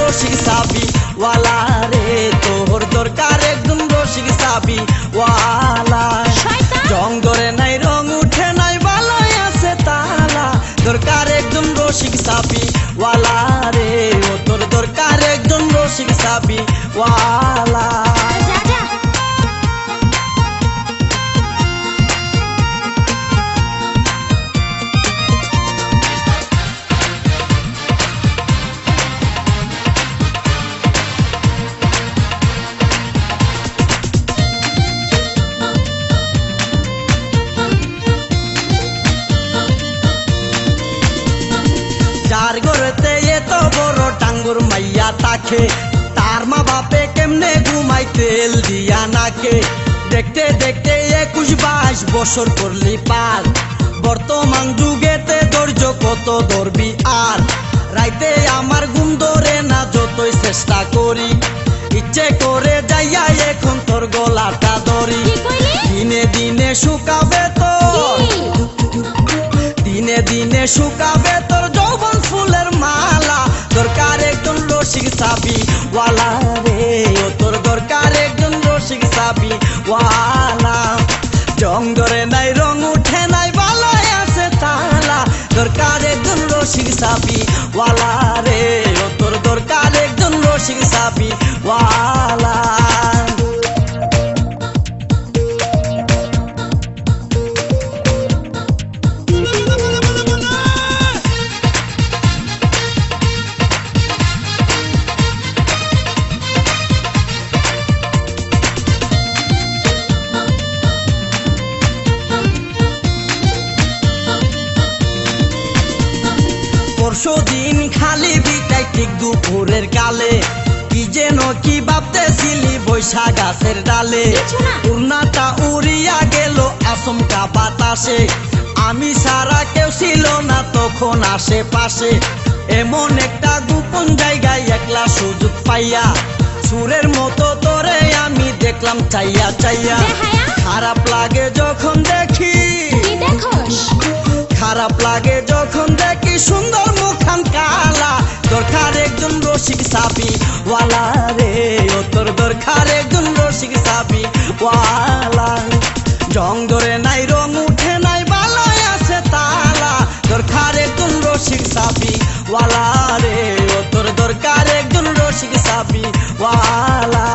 রসিক সাবি ওয়ালা রে, তোর দরকার একজন রসিক সাবি ওয়ালা। রং ধরে নাই রং উঠে নাই বালাই আছে তালা, দরকার একজন রসিক সাবি ওয়ালা রে, ও তোর দরকার একজন রসিক সাবি ওয়ালা। যার ঘরেতে এত বড় টাঙ্গুর মাইয়া তাকে, তার মা বাপে কেমনে ঘুমাই তেল দিয়া নাকে। দেখতে দেখতে 21-22 বছর করলি পার, বর্তমান যুগেতে ধৈর্য কত ধরবি আর। রাইতে আমার ঘুম ধরে না যতই চেষ্টা করি, ইচ্ছে করে যাইয়া এখন তোর গলাটা ধরি। দিনে দিনে শুকাবে তোর, দিনে দিনে শুকাবে তোর যৌবন ফুলের মালা, দরকার একজন রসিক সাবি ওয়ালা রে, ও তোর দরকার একজন রসিক সাবি ওয়ালা। রং ধরে নাই রং উঠে নাই বালাই আছে তালা, দরকার একজন রসিক সাবি ওয়ালা রে, ও তোর দরকার একজন রসিক সাবি ওয়ালা। পরশুদিন খালি বিটাই ঠিক দুপুরের কালে, কি যেন কি ভাবতেছিলি বৈশা গাছের ডালে। উড়নাটা উড়িয়া গেল আচমকা বাতাসে, আমি সারা কেউ ছিল না তখন আশেপাশে। এমন একটা গোপন জায়গায় একলা সুযোগ পাইয়া, সুরের মতো তোরে আমি দেখলাম চাইয়া চাইয়া। খারাপ লাগে যখন দেখি, খারাপ লাগে যখন দেখি সুন্দর মুখান কালা, দরকার একজন রসিক সাবি ওয়ালা রে, ও তোর দরকার একজন রসিক সাবি ওয়ালা। রং ধরে নাই রং উঠে নাই বালাই আছে তালা, দরকার একজন রসিক সাবি ওয়ালা রে, ও তোর দরকার একজন রসিক সাবি ওয়ালা।